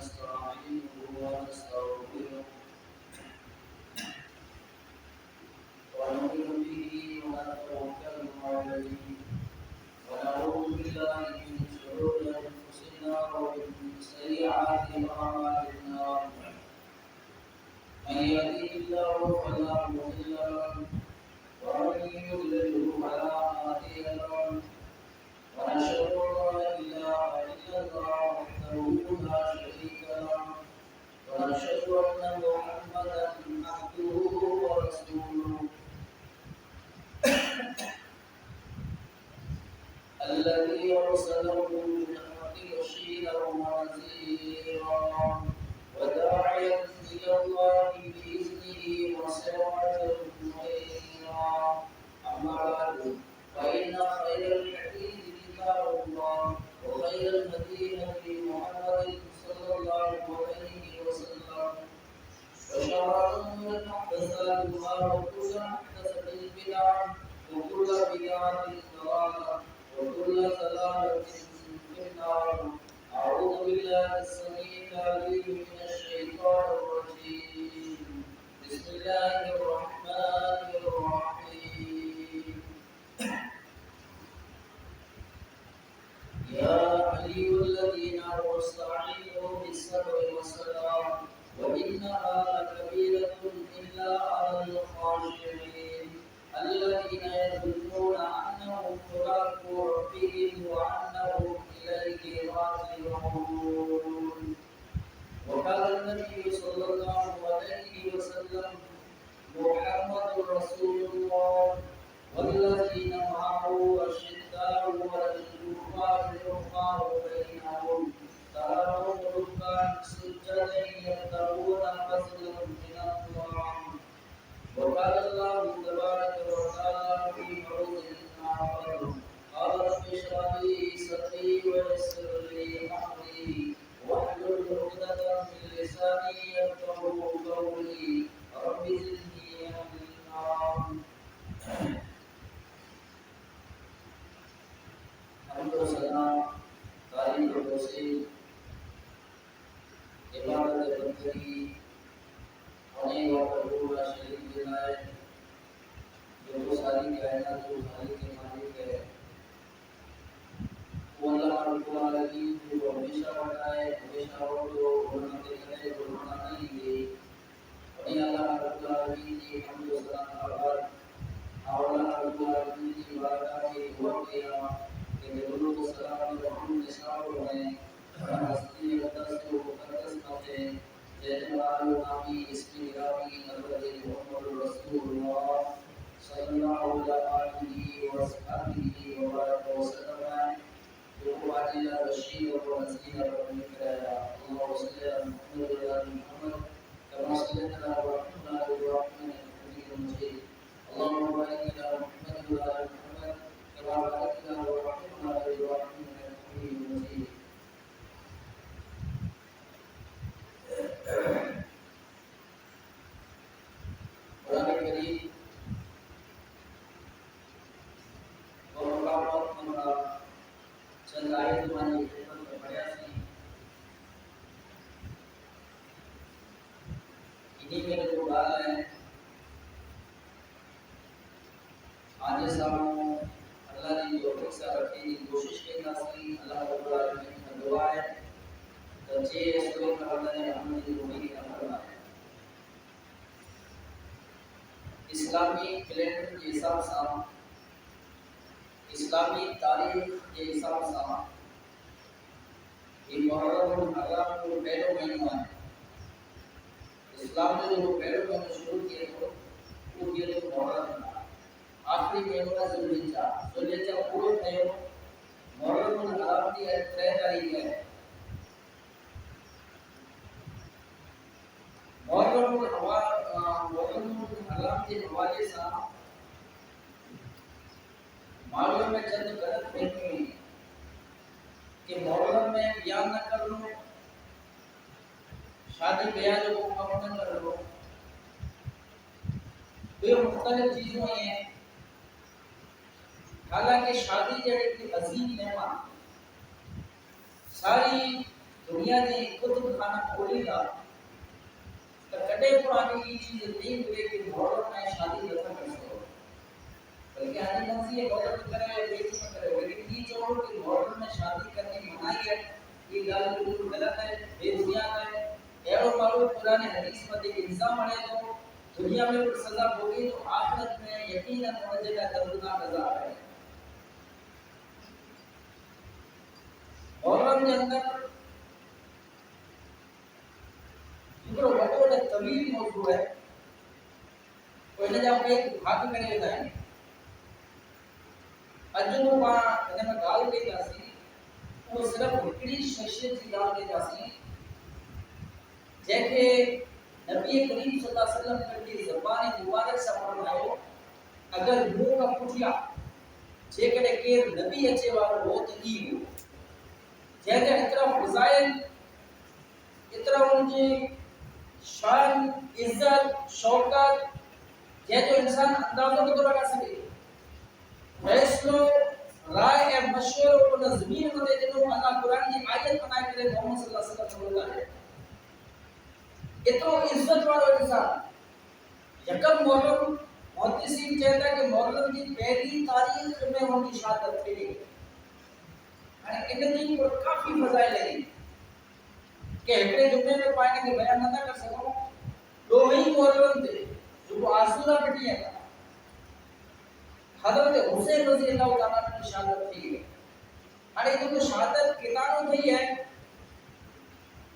ونستعينه ونستغفره ونؤمن به ونتوكل عليه ونعوذ بالله من شرور أنفسنا ومن سيئات أعمالنا من يهده الله فلا مضل له ومن يضلل فلا هادي له ونشهد أن لا إله إلا الله وحده لا شريك له ونشهد أن محمدا عبده ورسوله الذي أرسله بالحق بشيرا ونذيرا وداعيا إلى الله بإذنه وسراجا منيرا أما بعد فإن خير الحديث كتاب الله وخير الهدي هدي محمد صلى الله عليه وسلم وشر الأمور محدثاتها وكل محدثة بدعة وكل بدعة ضلالة وكل ضلالة في النار. أعوذ بالله السميع العليم من الشيطان الرجيم. بسم الله الرحمن الرحيم. يا أيها الذين آمنوا استعينوا بالصبر والصلاة وإنها لكبيرة إلا على الخاشعين الذين يظنون أنهم ملاقو ربهم وأنهم إليه راجعون. وقال النبي صلى الله عليه وسلم محمد رسول الله والذين معه أشداء على الكفار رحماء بينهم تراهم ركعا سجدا يبتغون فضلا من الله. وقال الله تبارك وتعالى في موضع آخر قال رب اشرح لي صدري ويسر لي أمري واحلل عقدة من لساني يفقهوا قولي رب زدني علما. حمد و ثنا تعریف و توصیف عبادت بندگی ہونے اور شریک جنائے جو ساری کائنات جو خالق کے مالک ہے وہ اللہ رب العالمین جو ہمیشہ بتائے ہمیشہ ہو جو بناتے کرے جو بنا نہیں دے انہیں اللہ رب العالمین کی حمد و ثنا اور اللہ رب العالمین کی بارگاہ میں دعا کیا کہ درود و سلام رحمت نثار ہیں ہستی مقدس و مقدس نامے جلال نامی اسم الہی حضرت محمد رسول اللہ صلی اللہ علیہ وسلم وبارک وسلم جو واجب بشیر و نذیر و مکریا اللهم صل على محمد وعلى محمد كما صليت على ابراهيم وعلى ابراهيم انك حميد مجيد اللهم بارك على محمد وعلى محمد كما باركت على ابراهيم وعلى ابراهيم انك حميد مجيد. قرآن کریم اور مقامات ہمارا چند آیت ہماری خدمت میں پڑھا سی انہی میں جو ڈالا ہے آج ساموں اللہ نے جو فکسہ رکھنے کی کوشش کی سی اللہ رب العالمین کا دعا ہے تجھے سورہ کا اللہ نے ہمیں روحی کا فرما ہے اسلامی کیلنڈر کے حساب سے اسلامی تاریخ کے حساب سے یہ محرم الحرام کو پہلو مہینہ ہے اسلام نے جو پہلو مہینہ شروع کیا تو وہ یہ تو محرم ہے آخری مہینہ ذوالحجہ پورو تھیو محرم الحرام کی 3 تاریخ ہے محرم الحرام کے حوالے سے معلوم میں چند غلط فہمی کہ محرم میں بیان نہ کر لو شادی بیاہ جو کام نہ کر لو یہ مختلف چیزوں ہیں حالانکہ شادی جڑی کی عظیم نعمت ساری دنیا جی کتب خانہ کھولیندا تو کڈے پرانے یہ چیز نہیں ہوئے کہ محرم میں شادی نہ کر سکو، بلکہ حاجی نفسی یہ عورت کرے بیٹی نہ کرے، لیکن یہ جو کہ محرم میں شادی کرنے منائی ہے یہ گل بالکل غلط ہے، بے بنیاد ہے۔ ایرو مارو قرآن حدیث میں ایک الزام ہے تو دنیا میں کوئی سزا ہوگی تو آخرت میں یقیناً وجہ کا دردناک عذاب ہے۔ محرم کے اندر ہیکڑو وڈو نے طویل موضوع ہے، کوئی نہ جا کے بھاگ کرے ہوتا ہے۔ اجو پا ان میں گال کئی جاسی وہ صرف ہکڑی شخصیت کی گال کئی جاسی جیکے نبی کریم صلی اللہ علیہ وسلم کی زبان مبارک سے فرمایا اگر منہ کا پٹھیا جیکے کہ نبی اچے والا وہ تو ہی ہو جیکے اتنا فضائل اتنا ان کی شان عزت شوکت جیکے انسان اندازوں کو تو لگا سکے فیصلو رائے مشور و نظمین ہوتے جنہوں اللہ قرآن کی آیت بنائے کرے محمد صلی اللہ علیہ وسلم ہوتا ہے اتنا عزت والا انسان یکم محرم محدثین کہتا ہے کہ محرم کی پہلی تاریخ میں ان کی شہادت تھی ان کی کافی فضائل لگی کہ ہکڑے جمعے میں پائیں گے بیان نہ کر سکوں دو ہی محرم تھے جو آسورہ پٹی ہے حضرت حسین رضی اللہ تعالیٰ کی شہادت تھی ہے جو شہادت کتانوں تھی ہے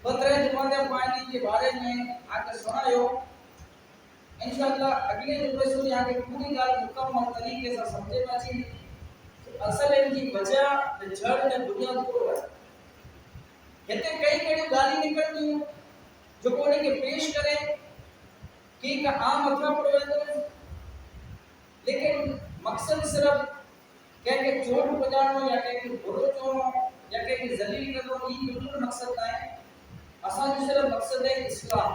پترے جمعہ پائیں کے بارے میں آگے سنایو انشاءاللہ اگلے جمعے سے یہاں کے پوری گال مکمل طریقے سے سمجھے گا چاہیے اصل ان کی وجہ جڑ نے بنیاد کو ہے کہتے کئی کئی گالی نکلتی ہوں جو کونے کے پیش کرے کہ کا عام اتنا پڑے تو لیکن مقصد صرف کہہ کہ چوٹ بجانا یا کہہ کہ بروچ ہونا یا کہہ کہ ذلیل کرنا یہ بالکل مقصد نہ ہے اصل جو صرف مقصد ہے اسلام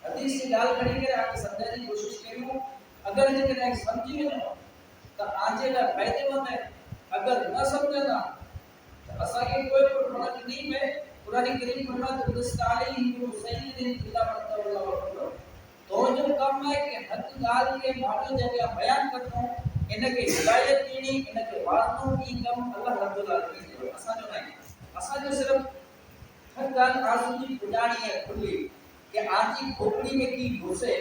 حدیث کی گال کھڑی کرے آپ سمجھنے کی کوشش کروں اگر جن کے سمجھی میں تو آنجے کا فائدے مند ہے اگر نہ سمجھنا تو اسا کے کوئی فرق نہیں ہے قرآن کریم فرماتا ہے استعلیہ سید اللہ مطلب اللہ تو جو کام ہے کہ حق گال کے بارے جگہ بیان کرتا ہوں ان کے ہدایت دینی ان کے وارنوں کی کم اللہ رب العالمین نے اسا جو نہیں اسا جو صرف حق گال آسو کی پجانی ہے کھلی کہ آج کی کھوپڑی میں کی گھسے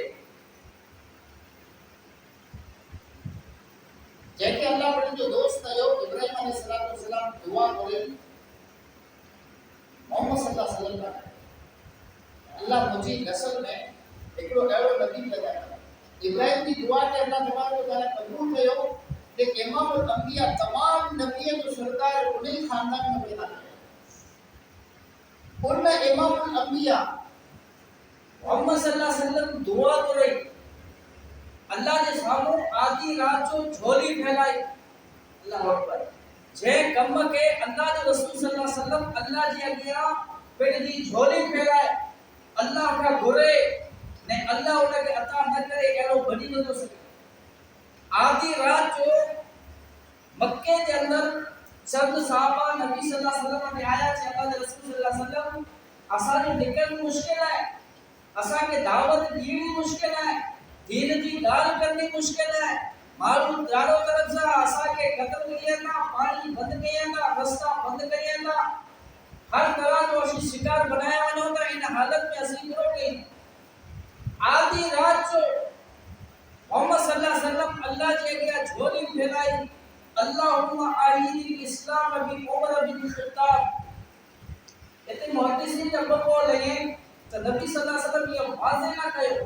جیسے اللہ پر جو دوست ہے ابراہیم علیہ السلام دعا کرے محمد صلی اللہ علیہ وسلم کا اللہ مجھے نسل میں ایکڑو ایڑو نبی پیدا کیا ابراہیم کی دعا کے اللہ تبارک و تعالی قبول کیو کہ امام الانبیاء تمام نبیوں جو سرکار انہیں خاندان میں پیدا کیا ان میں امام الانبیاء محمد صلی اللہ علیہ وسلم دعا کرے اللہ نے سامو آدھی رات جو جھولی پھیلائی اللہ اکبر جے کم کے اللہ نے رسول صلی اللہ علیہ وسلم اللہ جی اگیا پھر دی جھولی پھیلائے اللہ کا گھرے نے اللہ انہیں کے عطا نہ کرے ایرو بنی نہ سکے آدھی رات جو مکے کے اندر چند صحابہ نبی صلی اللہ علیہ وسلم نے آیا کہ اللہ کے رسول صلی اللہ علیہ وسلم اسا جو نکل مشکل ہے اسا کے دعوت دینی مشکل ہے دین کی گال کرنی مشکل ہے معلوم چاروں طرف سے اسا کے قتل کیے نا پانی بند کیے نا رستہ بند کیے نا ہر طرح جو اسی شکار بنایا ونو تا ان حالت میں اسی کرو گئی آدھی رات جو محمد صلی اللہ علیہ وسلم اللہ جی گیا جھولی پھیلائی اللہم آئین الاسلام بی عمر بن خطاب اتنے محدثین جب کو لگے تو نبی صلی اللہ علیہ وسلم یہ واضح نہ کہو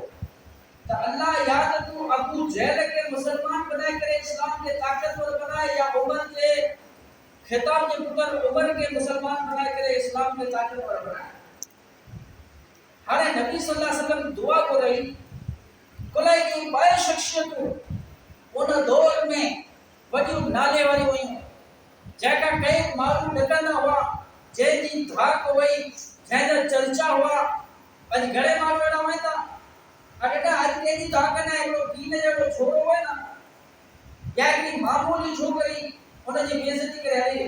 تو اللہ یاد تو ابو جہل کے مسلمان بنائے کرے اسلام کے طاقتور بنائے یا عمر کے خطاب کے پتر عمر کے مسلمان بنائے کرے اسلام کے طاقتور بنائے ہر نبی صلی اللہ علیہ وسلم دعا کو رہی کلائی کی بائے شخصیتوں ان دور میں وجہ نالے والی ہوئی جے کا کئی معلوم نکلنا ہوا جے جی دھاک ہوئی جے جا چلچا ہوا اج گھڑے معلوم ایڈا ہوئی تھا اگر آج کے جی دھاک نہ ہے وہ کینے جب چھوڑو ہوئے نا یا ایک معمولی چھوکری انہیں جی بیزتی کرے آئی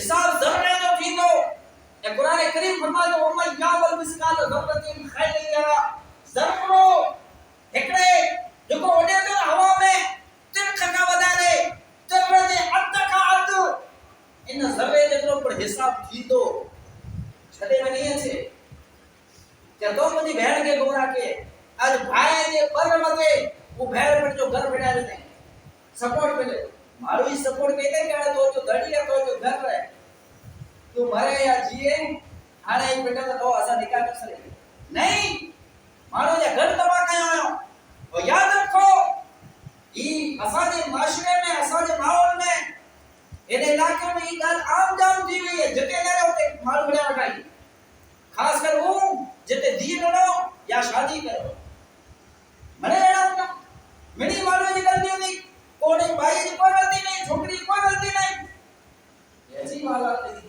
حساب ذرے جو تھیندو اے قرآن کریم فرمائے تو ومن یعمل مثقال ذرۃ خیرا یرا ذرو ہکڑے جکو اڈے تو ہوا میں تنخ کا وڌارے ذرے دے عد کا عد ان ذرے جترو پر حساب تھیندو چھڏے وني اچي کہ تو مجھے بھیڑ کے گمراہ کے آج بھائی جے پر متے وہ بھیڑ پر جو گھر بڑھا دیتے ہیں سپورٹ ملے مارو ہی سپورٹ کہتے ہیں کہ تو جو دھڑی ہے تو جو گھر ہے تو مرے یا جیے آنے ایک بیٹا تو ایسا نکاح کر سکے نہیں مارو یا گھر تباہ کہیں آئے ہو اور یاد رکھو یہ اساجے معاشرے میں اساجے ماحول میں ان علاقے میں یہ گل عام جام تھی ہوئی ہے جتے نہ ہوتے مارو بڑا وٹائی خاص کر وہ جتے دین ہو یا شادی کرو مرے ایڑا ہونا میری مالو جی غلطی ہوتی کوڑے بھائی جی کوئی غلطی نہیں چھوکری کوئی غلطی نہیں ایسی حالات نہیں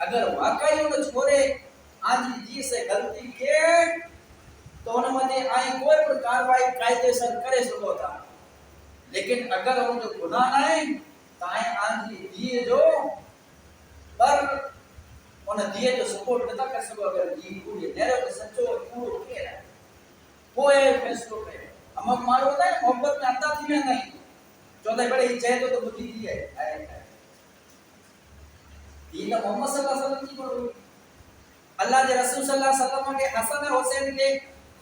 اگر واقعی ان چھوڑے آج جی سے غلطی کے تو ان مجھے آئی کوئی پر کاروائی قائدے سر کرے سکو تھا لیکن اگر ان جو گناہ آئے تو آئیں آج جی جو پر ان دیے جو سپورٹ نہ کر سکو اگر جی پوری نیرو کے سچو پورو کے رہا کوئی فیصلو پہ ہم مارو ہوتا ہے محبت میں اندھا تھی میں نہیں چودہ بڑے ہی چاہے تو مجھے دی ہے دین محمد صلی اللہ علیہ وسلم کی پڑھو اللہ کے رسول صلی اللہ علیہ وسلم کے حسن حسین کے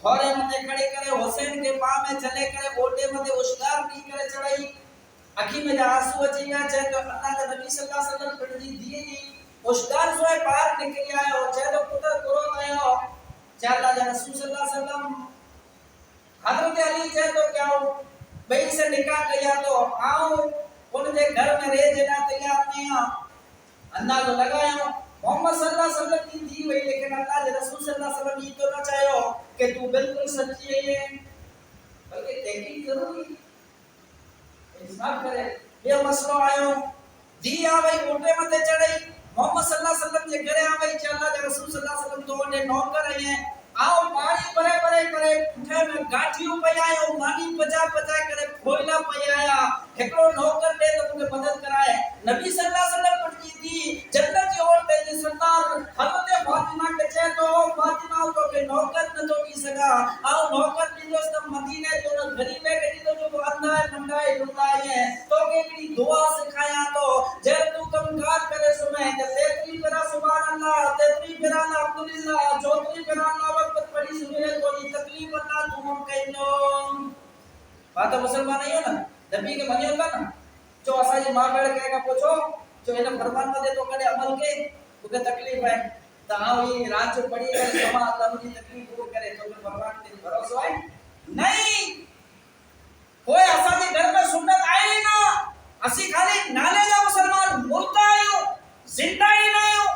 گھوڑے متے کھڑے کرے حسین کے پاں میں چلے کرے اوٹے متے اشکار کی کرے چڑھائی اکھی میں جا آنسو اچھی گیا چاہے تو اللہ کے نبی صلی اللہ علیہ وسلم پڑھ دی دیے اشکار سوئے پار نکلی آئے ہو چاہے تو پتر قرآن آئے ہو چاہے اللہ کے رسول صلی اللہ علیہ وسلم حضرت علی چاہے تو کیا ہو بھئی سے نکاح کیا تو آؤ ان کے گھر میں رہ جنا تیار نہیں ہاں اندازہ لگایا ہو محمد صلی اللہ علیہ وسلم کی دی ہوئی لیکن اللہ کے رسول صلی اللہ علیہ وسلم یہ تو نہ چاہے ہو کہ تو بالکل سچی ہے بلکہ تحقیق ضروری انصاف کرے یہ مسئلہ آئے ہو دی آوئی اوٹے متے چڑھائی محمد صلی اللہ علیہ وسلم کے گھرے آوئی چاہے اللہ کے رسول صلی اللہ علیہ وسلم تو انہیں نوکر رہے ہیں آؤ پانی پرے پرے کرے اٹھے میں گاٹھیوں پہ آئے مانی پجا پجا کرے کھوئلہ پہ آیا ہکڑو نوکر دے تو مجھے مدد کرائے نبی صلی اللہ علیہ وسلم پڑھ کی تھی جنت کی عورتیں جی سردار حضرت فاطمہ کے چاہے تو فاطمہ تو کہ نوکر نہ تو کی سکا آؤ نوکر کی جو سب مدینہ جو غریب ہے کہ جو اندھا ہے پنڈا ہے ڈھونڈا ہے تو کہ ایک دعا سکھایا تو جب تو کم کار کرے سمیں تیتری پھرا سبحان اللہ تیتری پھرا الحمدللہ چوتری پھرا اللہ وقت پڑی سمیرے کوئی تکلیف اللہ تم ہم کہنو بات مسلمان نہیں ہو نا نبی کے منی ہوگا نا جو اسا جی ماں بیڑ کہے گا پوچھو جو انہیں فرمان مدے تو کڑے عمل کے تو تکلیف ہے تو آئی رات جو پڑی ہے سما اللہ مجھے تکلیف کو کرے تو فرمان کے بھروسہ ہے نہیں کوئی اسا جی گھر میں سنت آئے ہی نا اسی خالی نالے جا مسلمان مردہ آئی ہو زندہ ہی نہیں ہو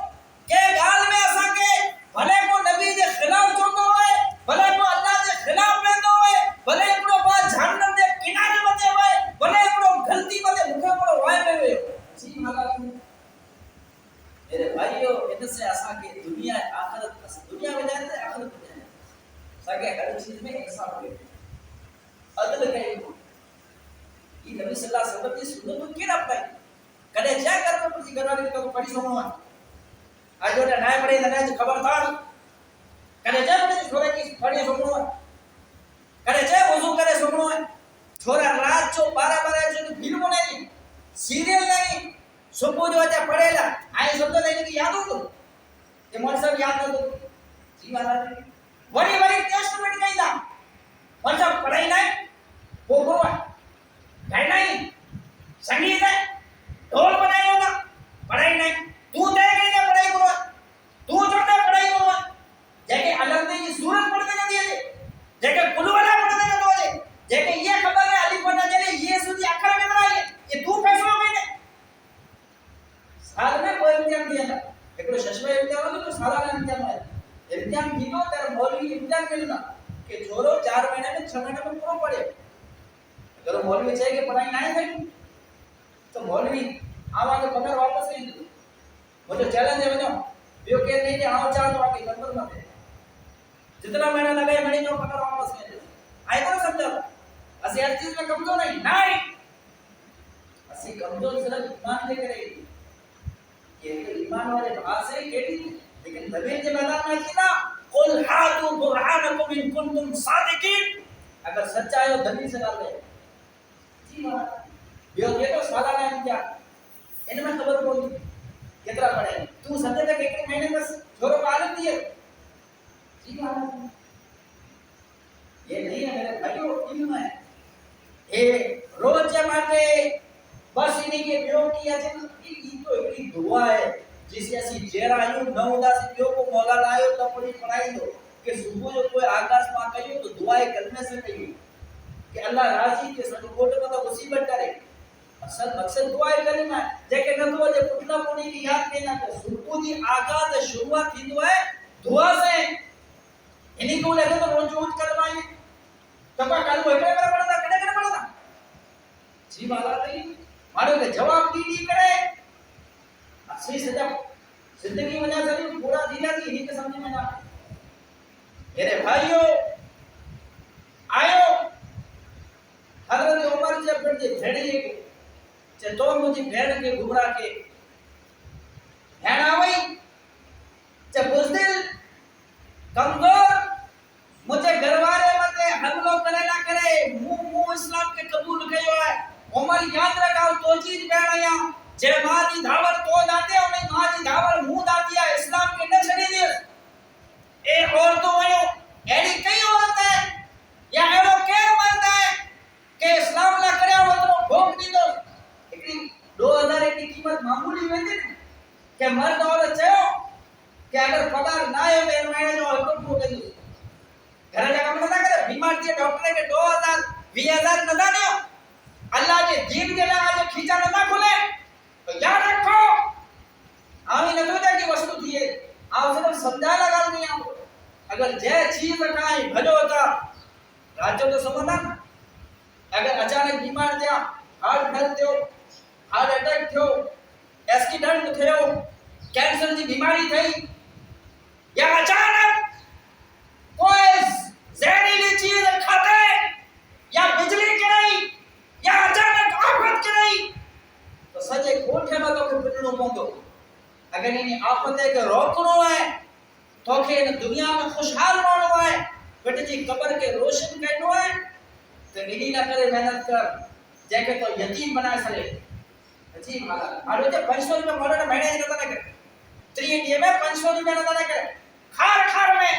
کہ گال میں اسا کے بھلے کو نبی دے خلاف چوندو ہوئے بھلے کو اللہ دے خلاف بیندو ہوئے بھلے کو بات جہنم دے کنارے متے ہوئے بھلے کو غلطی متے مکھے کو وائے پہ ہوئے جی مالا میرے بھائیو ان سے اسا کے دنیا آخرت دنیا میں جاتے ہیں آخرت میں جاتے ہیں ساکے ہر چیز میں انصاف ہوئے عدل کہیں ہو یہ نبی صلی اللہ علیہ وسلم کی سنت کو کیڑا پڑھائی کدے چیک کرو پسی گھروالی کو پڑھی سنو آج جو نائے پڑھے نہ جو خبردار کدے چیک پڑھے چھوڑے کی پڑھی سنو کدے چیک وضو کرے سنو چھوڑا رات جو 12 جو فلم نہیں سیریل نہیں صبح جو اچھا پڑھے لا آئے سب تو لینے کی یاد ہو تو یہ مول صاحب یاد نہ تو جی والا بڑی بڑی ٹیسٹ میں نہیں تھا مول صاحب پڑھائی نہیں وہ گرو ہے نہیں سنگیت ہے ڈھول بنائی ہوگا پڑھائی نہیں تو دے گئی ہے پڑھائی کرو تو چھوٹا پڑھائی کرو جیکے الگ نے یہ سورت پڑھتے نہ دیئے جیکے کلو والا پڑھتے نہ دو جیکے یہ خبر ہے علی پڑھنا چلے یہ سودی اکھر میں بنائی ہے یہ تو فیصلہ میں نے سال میں کوئی امتحان دیا تھا ایک ششوہ امتحان ہوتا تو سالانہ امتحان ہے امتحان دیکھو تیرا مولوی امتحان ملنا کہ چھوڑو 4 مہینے میں 6 مہینے میں پورا پڑھے اگر مولوی چاہے کہ پڑھائی نہیں تھی تو مولوی آوان کو پکر واپس نہیں دو مجھے چیلنج ہے بجاؤ بیو کہ نہیں کہ آؤ چاہ تو آگے نمبر مت ہے جتنا مہینہ لگے میں جو پکر واپس نہیں دو آئے تو سمجھا اسی ہر چیز میں کمزور نہیں اسی کمزور صرف ایمان لے کرے یہ ایمان والے بات سے کہتی لیکن نبی کے میدان میں کی نا قل ہاتوا برہانکم ان کنتم صادقین اگر سچا ہے تو دلیل سے ڈال دے جی بات یہ تو سادہ نہیں کیا ان میں خبر کوئی کتنا پڑے تو سچے تک ایک مہینے بس چھوڑو عالم دیے جی بات یہ نہیں ہے میرے بھائیو علم ہے یہ روز جماتے بس انہیں کے بیوں کی اچھا یہ تو ایک دعا ہے جسے اسی جیرائیو نودا سے بیوں کو مولا لائیو تو پڑی پڑھائی دو کہ صبح جو کوئی آغاز پاک کہیو تو دعائے کرنے سے کہیو کہ اللہ راضی کے ساتھ کوٹ میں تو مصیبت کرے اصل مقصد دعائے کرنا ہے جیکے نہ تو جے پٹلا پونی کی یاد کہنا کہ صبح دی آغاز شروعات تھی ہے دعا سے انہیں کو لگے تو روز روز کروائیں تبا کالو ایکڑے کرے پڑتا کڑے کرے پڑتا جی بالا نہیں مارو کہ جواب دی کرے اسی سے جب زندگی وجہ سے پورا دینا تھی انہیں کے سمجھ میں نہ میرے بھائیو آئیو حضرت عمر جب پھر جی بھیڑیے کے چہ تو مجھے بھیڑ کے گھبرا کے بھیڑ آوئی چہ بزدل کمزور مجھے گھروارے متے حملو کرے نہ کرے منہ اسلام کے قبول کیو ہے عمر یاد رکھاو تو چیز بھیڑ آیا جے ماں دی دھاور تو داتے انہیں ماں دی دھاور منہ داتی ہے اسلام کے نہ چھڑی دے اے عورتوں ویو ایڈی کئی عورت ہے یا ایڈو کیر مرد ہے کہ اسلام نہ کرے وہ تو بھوک دی دو ایک 2000 کی قیمت معمولی ہوئی تھی کہ مرد عورت چاہو کہ اگر پگار نہ ہے بہن مہینے جو حکم کو دے دو گھر جگہ میں نہ کرے بیمار دیے ڈاکٹر کے 2000 20,000 نہ دیو اللہ کے دین کے لئے آج کھیچا نہ کھلے تو یاد رکھو آمی نہ تو جا کی وستو دیئے آپ صرف سمجھا لگا نہیں آؤ اگر جے چیز رکھائیں بھلو ہوتا راجو تو سمجھنا اگر اچانک بیمار دیا ہارٹ ڈھل دیو ہارٹ اٹیک تھو ایکسیڈنٹ تھو کینسر کی بیماری تھی یا اچانک کوئی زہریلی چیز کھاتے یا بجلی گرائی یا اچانک آفت گرائی تو سجے کوٹھے میں تو پھرنو پوندو اگر انہیں آفت ہے کہ روکنو ہے تو کہ ان دنیا میں خوشحال رہنو ہے بٹ جی قبر کے روشن کرنو ہے تو انہیں نہ کرے محنت کر جے کہ تو یتیم بنائے سلے جی مالا مارو جے 500 روپے مارو نہ مہینے نہ کرے 3 ڈی میں 500 روپے نہ کرے کھار میں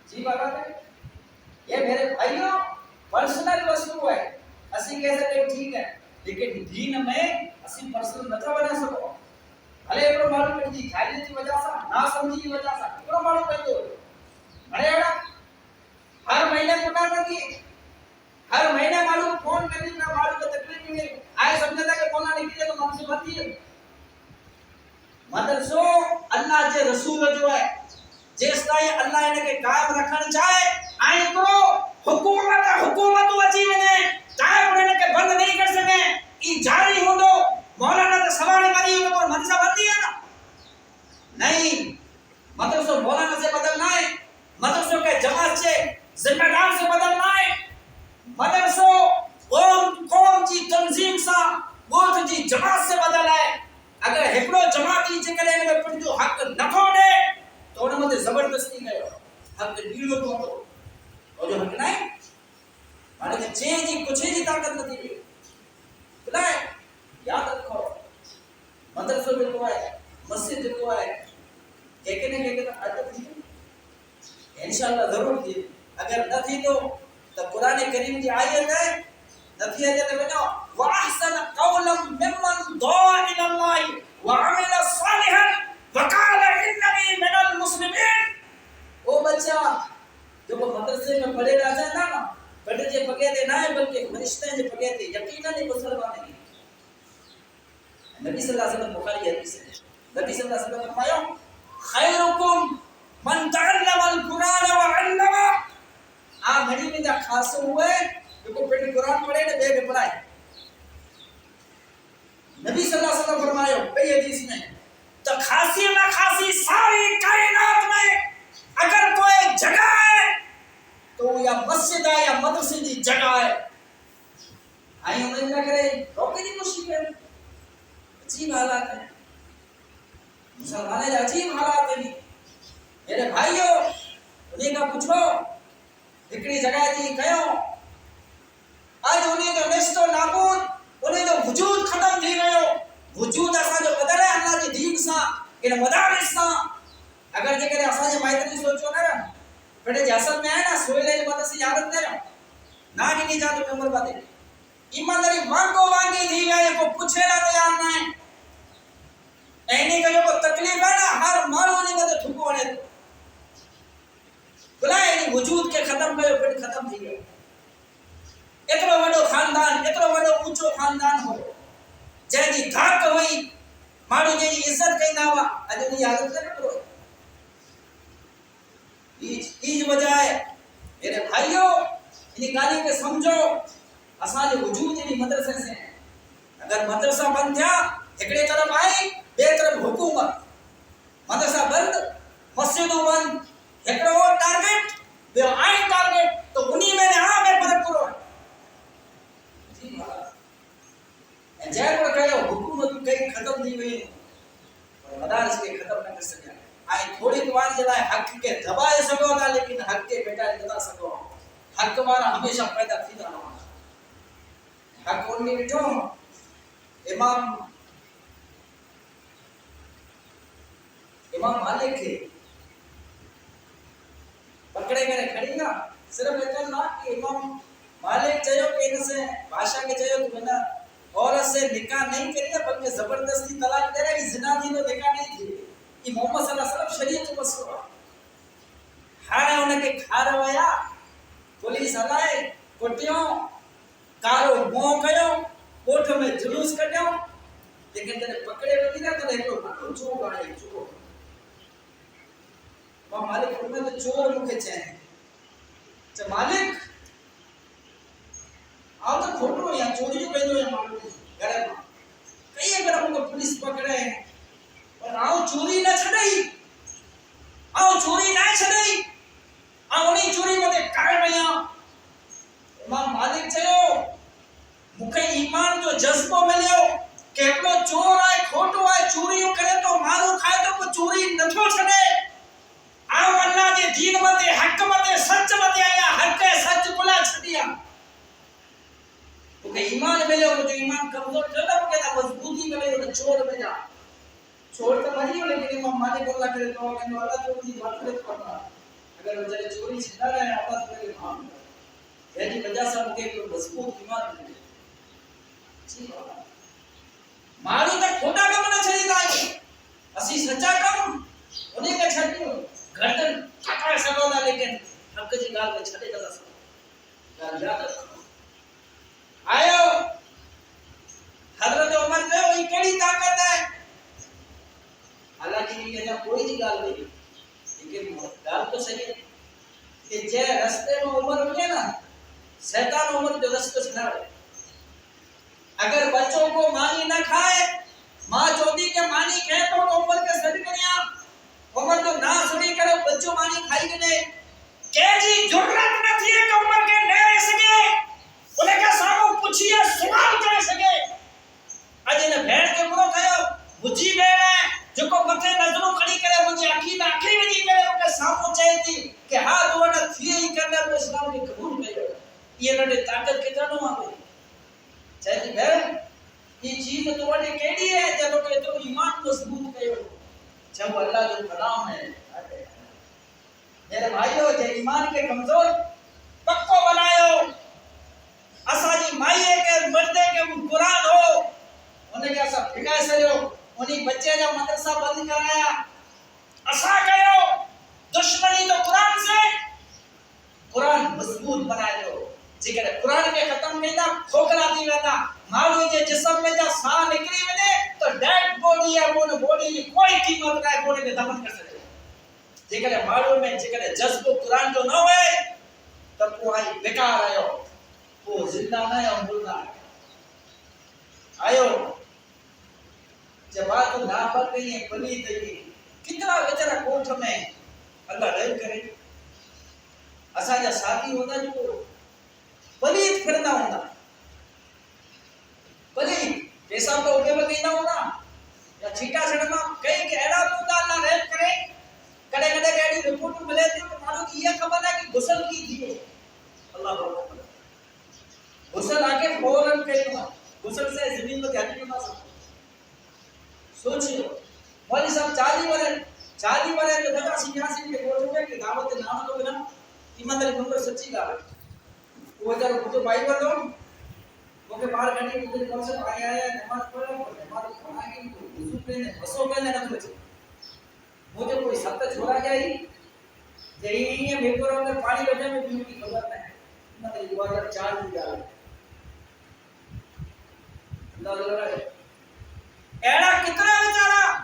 جی بات ہے یہ میرے بھائیوں پرسنل وستو ہے اسی کہہ سکتے ٹھیک ہے لیکن دین میں اسی پرسنل نہ بنا سکو بھلے ایکڑو معلوم ہے جی جاہلی کی وجہ سے نہ سمجھی کی وجہ سے ایکڑو معلوم ہے تو بڑے ہر مہینے پکار نہ کی ہر مہینے معلوم فون کرنی نہ معلوم تو تکلیف نہیں آئے سمجھتا کہ فون نہ نکلے تو من سے بھرتی ہے مدرسو اللہ کے رسول جو ہے جس طرح اللہ انہیں کے قائم رکھنا چاہے آئیں کرو حکومت وچی ونے قائم رہنے کے بند نہیں کر سکے یہ جاری ہو دو مولانا تو سوانے والی ہو تو مدرسہ بندی ہے نا نہیں مدرسہ مولانا سے بدلنا ہے مدرسہ کے جماعت سے ذمہ دار سے بدلنا ہے مدرسہ قوم کی تنظیم سا بہت جی جماعت سے بدل ہے اگر ہکڑو جماعتی چے کرے میں پنجو حق نہ کھوڑے تو انہوں نے زبردستی گئے حق ڈیڑو تو اور جو حق نہیں مانے کہ چین جی کچھ جی طاقت نہ دی بلائے یاد رکھو مدرسہ بھی کو ہے مسجد بھی کو ہے ایک نے عادت تھی انشاءاللہ ضرور تھی اگر نہ تھی تو قرآن کریم کی آیت ہے نتیجہ جاتے بناؤ وَأَحْسَنَ قَوْلًا مِّمَّنْ دَعَا إِلَى اللَّهِ وَعَمِلَ صَالِحًا وَقَالَ إِنَّنِي مِنَ الْمُسْلِمِينَ او بچہ جو مدرسے میں پڑھے رہتا ہے نا پڑھے جے پکے تھے نہ بلکہ فرشتے جے پکے تھے یقیناً یہ مسلمان نہیں نبی صلی اللہ علیہ وسلم بخاری حدیث ہے نبی صلی اللہ علیہ وسلم نے فرمایا خیرکم من تعلم القرآن وعلمہ آپ گھڑی میں جا خاص ہوئے جو کو پڑھی قرآن پڑھے نے بے کے پڑھائے نبی صلی اللہ علیہ وسلم فرمایا بھئی حدیث میں تو خاصی میں خاصی ساری کائنات میں اگر کوئی جگہ ہے تو یا مسجد ہے یا مدرسے کی جگہ ہے آئی انہیں نہ کرے روکے کی کوشش کرے. عجیب حالات ہے مسلمانوں کے، عجیب حالات ہے. میرے بھائیو انہیں کا پوچھو ہکڑی جگہ جی کہو آج انہیں جو نشتو نابود انہیں جو وجود ختم تھی گئو. وجود اسا جو بدل ہے اللہ کے دین سا ان مدارس سا. اگر جے کرے اسا جے مائتری سوچو نہ پڑے جاسل میں ہے نا سوئلے جو مت سے عادت نہ نہ کی جا تو نمبر بات ایمانداری مانگو مانگی تھی گئے کو پوچھے نہ تیار نہ ہے. اینی کا جو تکلیف ہے نا ہر مانو نے مت ٹھکو وڑے بلائے نہیں وجود کے ختم کرو پھر ختم تھی گئے. اتنا بڑو خاندان اتنا بڑو اونچو خاندان ہو جے جی دھاک ہوئی ماڑو جے عزت کئی نہ ہوا اج ان عادت نہ کرو. ایج وجہ ہے میرے بھائیو ان گالی کے سمجھو اسا جو وجود ان مدرسے سے. اگر مدرسہ بند تھیا ایکڑے طرف آئی بے طرف حکومت. مدرسہ بند مسجدوں بند ایکڑو ٹارگٹ بے آئی ٹارگٹ تو انہی میں نے ہاں میں فرق کرو. جائے پر کہو حکومت کئی ختم تھی گئی اور مدارس کے ختم نہ کر سکیا. آئی تھوڑی دوار جلائے حق کے دبائے سکو گا لیکن حق کے بیٹا بتا سکو. حق مارا ہمیشہ پیدا تھی رہا. حق ان میں بٹھو امام مالک کے پکڑے کرے کھڑی نا صرف اتنا نہ کہ امام مالک چاہیو کہ ان سے بادشاہ کے چاہیو کہ میں عورت سے نکاح نہیں کری بلکہ زبردستی طلاق دے رہا ہے. زنا تھی تو نکاح نہیں تھی. یہ محمد صلی اللہ علیہ وسلم شریعت کو بس ہوا ہاڑے انہیں کے کھا رہا پولیس ہلائے کوٹیوں کارو مو کیو کوٹھ میں جلوس کڈیو لیکن جنے پکڑے وتی نا تو ایکو ماٹو چور آئے چور. وہ مالک میں تو چور مکے چاہے چا مالک آؤ تو کھوٹو یا چوری جو کہہ دو یا مالو گھر میں کئی اگر ہم کو پولیس پکڑے اور آؤ چوری نہ چھڑائی آؤ چوری نہ چھڑائی آؤ نہیں چوری مدے کار رہیا. امام مالک چاہو مکھے ایمان جو جذبو ملیو کہ اپنو چور آئے کھوٹو آئے چوریوں کرے تو مارو کھائے تو کو چوری نتھو چھڑے. آؤ اللہ جے دین متے حق متے سچ متے آیا حق سچ بلا چھڑیا. تو کہ ایمان ملیو جو ایمان کمزور چلا وہ کہتا مضبوطی ملیو تو چور میں جا چور تو مریو لیکن امام مالک اللہ کرے تو کہ اللہ تو دی بات کرے کرنا اگر وہ جڑے چوری چھڑا رہے اللہ تو میرے معاف کر یعنی وجہ سے مجھے کوئی مضبوط ایمان ملے. جی مارو تو کھوٹا کم نہ چھڑی دائی اسی سچا کم انہیں کا چھڑیو گردن کھٹا سکو نہ لیکن حق جی گال میں چھڑے گا سکو گال یاد رکھو. آئیو حضرت عمر نے وہی کیڑی طاقت ہے حالانکہ یہ کہتا کوئی جی گال نہیں لیکن گال تو صحیح ہے کہ جے رستے میں عمر ہوئے نا شیطان عمر جو رستے سے نہ رہے. اگر بچوں کو مانی نہ کھائے ماں چودی کے مانی کہے تو عمر کے صد کریا عمر جو نہ سنی کرے بچوں مانی کھائی گنے کہ جی جرت نہ تھی کہ عمر کے نہ رہ سکے انہیں کا سامو پوچھئے سوال کر سکے. اج نے بھیڑ کے برو کہو بجھی بھیڑ ہے جو کو متے نظروں کھڑی کرے مجھے آنکھی نہ آنکھی وجی کرے ان کے سامو چاہیے تھی کہ ہاں تو نہ تھی ہی کرنے وہ اسلام کے قبول کرے. یہ نڈے طاقت کے جانو آ گئی چاہیے بہن یہ چیز تو وڈی کیڑی ہے جب کہ تو ایمان مضبوط کیو جب اللہ جو کلام ہے. میرے بھائیو جے ایمان کے کمزور پکو بنایو اسا جی مائیے کے مردے کے قرآن ہو انہیں کیا سب بھگائے سریو انہیں بچے جب مدرسہ بند کرایا اسا کہو دشمنی تو قرآن سے قرآن مضبوط بنائے دو جگر قرآن کے ختم میں نہ کھوکھلا دی ویتا مارو جے جسم میں جا ساہ نکلی ونے تو ڈیڈ باڈی ہے وہ باڈی کی کوئی قیمت نہ باڈی میں دفن کر سکے. جگر مارو میں جگر جذب قرآن جو نہ ہوئے تب وہ آئی بیکار آئے ہو وہ زندہ نہ ہے مردہ ہے. آئیو جب بات نہ پڑ گئی ہے پلی دئی کتنا بیچارہ کوٹھ میں اللہ رحم کرے. اسا جا ساتھی ہوتا جو پلیت پھرنا ہوتا ایسا تو اوپے میں کہیں نہ ہونا یا چھیٹا سڑنا کہیں کہ ایڈا تو اللہ ریپ کرے کڑے کڑے کڑی رپورٹ ملے تھے تو مانو کہ یہ خبر ہے کہ غسل کی تھی اللہ اکبر غسل آ کے فوراً کرنا غسل سے زمین میں دھیان نہیں سکتا سوچیے مولوی صاحب 40 برس تو دگا سیاسی کے بول رہے کہ دعوت نام تو بنا ایمانداری نمبر سچی گال وہ جب مجھے بھائی بولو مجھے باہر کھڑی مجھے کون سے بھائی آیا نماز پڑھو نماز پڑھا کے وضو پہنے بسوں پہنے نہ بچے مجھے کوئی سب چھوڑا گیا ہی یہی ہے میرے کو اندر پانی بجے میں پینے کی خبر نہیں ایمانداری 2004 کی گال اللہ ایڑا کتنا بیچارہ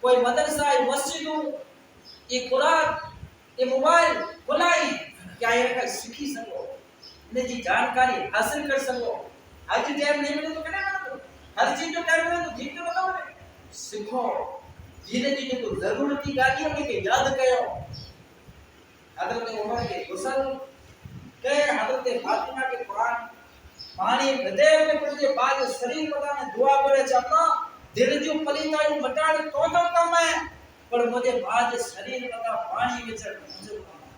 کوئی مدرسہ مسجد یہ قرآن یہ موبائل کھلائی کیا یہ کا سیکھی سکو انہیں جی جانکاری حاصل کر سکو آج ٹائم نہیں ملے تو کہنا کرو ہر چیز جو ٹائم ملے تو ٹھیک تو بتاؤ سیکھو جینے جی جو ضرورتی گاڑی ہوگی کہ یاد کرو حضرت عمر کے غسل کہ حضرت فاطمہ کے قرآن پانی ہدے میں پڑھے بعد شریر پتا میں دعا کرے چاہتا دل جو پلیتا جو مٹاڑ تو کم ہے پر مجھے بعد شریر پتا پانی میں چڑھ مجھے کم ہے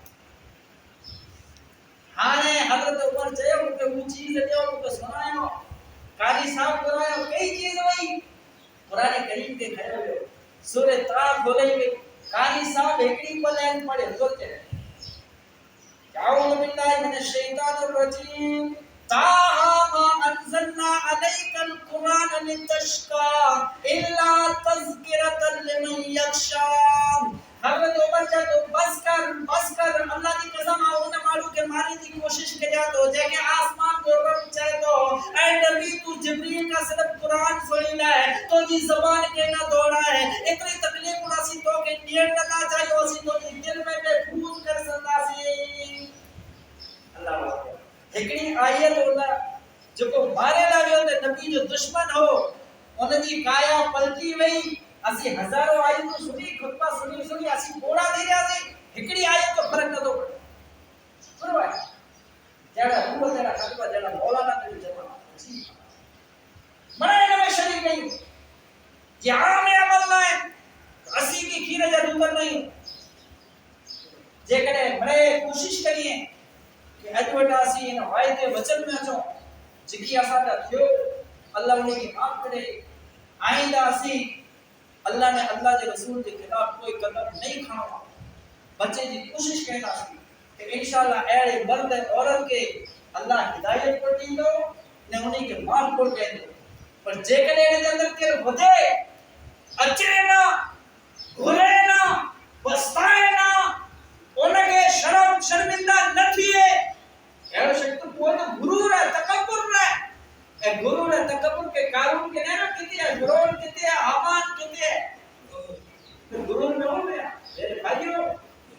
ہانے حضرت عمر چاہے کہ وہ چیز ہے جو کو سنایا قاری صاحب کرایا کئی چیز ہوئی قرآن کریم کے کھڑے ہوئے سورہ طه کھولے ہوئے قاری صاحب ایکڑی کو لائن پڑھے سوچے اعوذ باللہ من الشیطان الرجیم طه ما انزلنا عليك القرآن لتشقى الا تذکرۃ لمن یخشى حضرت عمر چاہ تو بس کر اللہ کی قسم آؤ نہ مارو کہ ماری دی کوشش کریا تو جے کہ آسمان کو رب چاہے تو اے نبی تو جبریل کا صرف قرآن سنی لے تو جی زبان کے نہ دوڑا ہے اتنی تکلیف ناسی تو کہ نیٹ نہ چاہیے اسی تو جی دل میں بے پھوس کر سکتا سی اللہ اکبر ایکڑی آیت ہوتا جو کو مارے لگے ہوتے نبی جو دشمن ہو انہیں جی کایا پلٹی وئی اسی ہزاروں آیت تو سنی خطبہ سنی اسی بوڑا دے رہا سی ایکڑی آیت تو فرق نہ دو سنو ہے جڑا وہ تیرا خطبہ جڑا مولانا تیری جمع مرے میں شریک نہیں یہ عام عمل نہ ہے اسی کی کھیرے جا دور نہیں جے کرے مرے کوشش کریے کہ اجوٹاسی ان آیت وچن میں اچو جکی اسا دا تھیو اللہ انہیں کی معاف کرے آئندہ اسی اللہ نے اللہ کے رسول کے خلاف کوئی قدم نہیں کھانا بچے کی کوشش کرنا سی کہ انشاءاللہ اے مرد عورت کے اللہ ہدایت پر دینو نے انہیں کے معاف پر کہہ دو پر جے کنے دے اندر کے ودے اچے نہ بھولے نہ پچھتائے نہ ان کے شرمندہ نہ تھیے اے شک تو کوئی تو غرور ہے تکبر ہے اے غرور ہے تکبر کے قارون کے نہیں کہتے ہیں فرعون کہتے ہیں حامان کہتے ہیں غرور نہ ہو گیا میرے بھائیو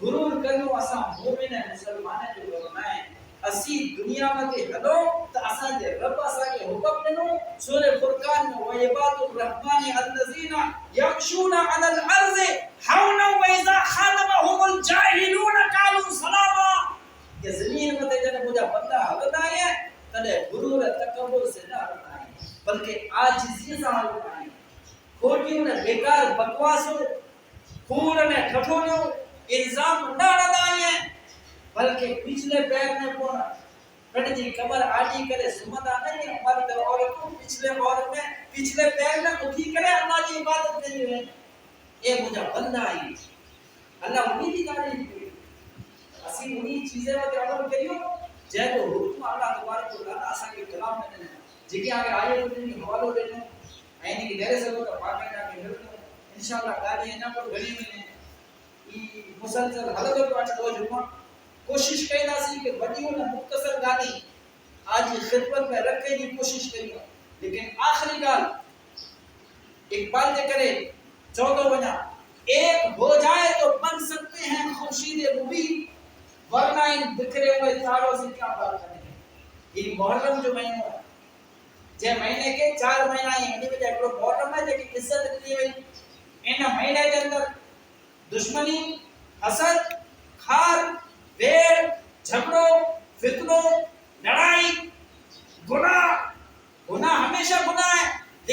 غرور کرنو اسا مومن ہے مسلمان ہے جو فرمائے اسی دنیا میں کے ہلو تو اسا دے رب اسا کے حکم دینو سورہ فرقان میں وعباد الرحمن الذین یمشون علی الارض حونا واذا خاطبهم الجاهلون قالوا سلاما کہ زمین میں جب مجھے بندہ حالت آئی ہے تلے غرور تکبر سے نہ ہوتا ہے بلکہ عاجزی سے ہوتا ہے کھوٹیوں نے بیکار بکواسوں کھوڑ نے ٹھٹھوڑوں الزام نہ لگائے ہیں بلکہ پچھلے پیر میں پونا کٹ جی کمر آٹی کرے سمتا نہیں ہماری طرح عورتوں پچھلے عورت میں پچھلے پیر میں اٹھی کرے اللہ کی عبادت کرے ہوئے یہ مجھے بندہ آئی اللہ انہی کی تعریف کی اسی انہی چیزیں میں عمل کریو جے تو حکم اللہ تبارک و تعالی اسا کے کلام میں نے جے آگے آئے تو ان حوالو دینا اینی کہ میرے سے تو واقعہ جا کے ملتے انشاءاللہ گاڑی نہ پر گھڑی میں ای مسلسل حلقہ تو اچ دو جمعہ کوشش کرنا سی کہ بڑیوں نے مختصر گاڑی آج خدمت میں رکھنے کی کوشش کری لیکن آخری گال اقبال دے کرے 14 بنا ایک ہو جائے تو بن سکتے ہیں خورشید مبین ورنہ ان بکھرے ہوئے تاروں سے کیا بات کریں یہ محرم جو مہینہ ہے جے مہینے کے 4 مہینہ ہیں انہی میں جائے محرم ہے جے عزت اتنی ہوئی ان مہینے کے اندر دشمنی حسد کھار ویر جھگڑوں فتنوں لڑائی گناہ ہمیشہ گناہ ہے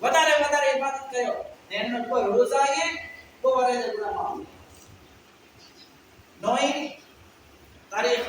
વધારે વધારે ઇબાદત કર્યો એનો કોઈ રોઝા એ કો વરે ગુનાહ માફ નોઈ તારીખ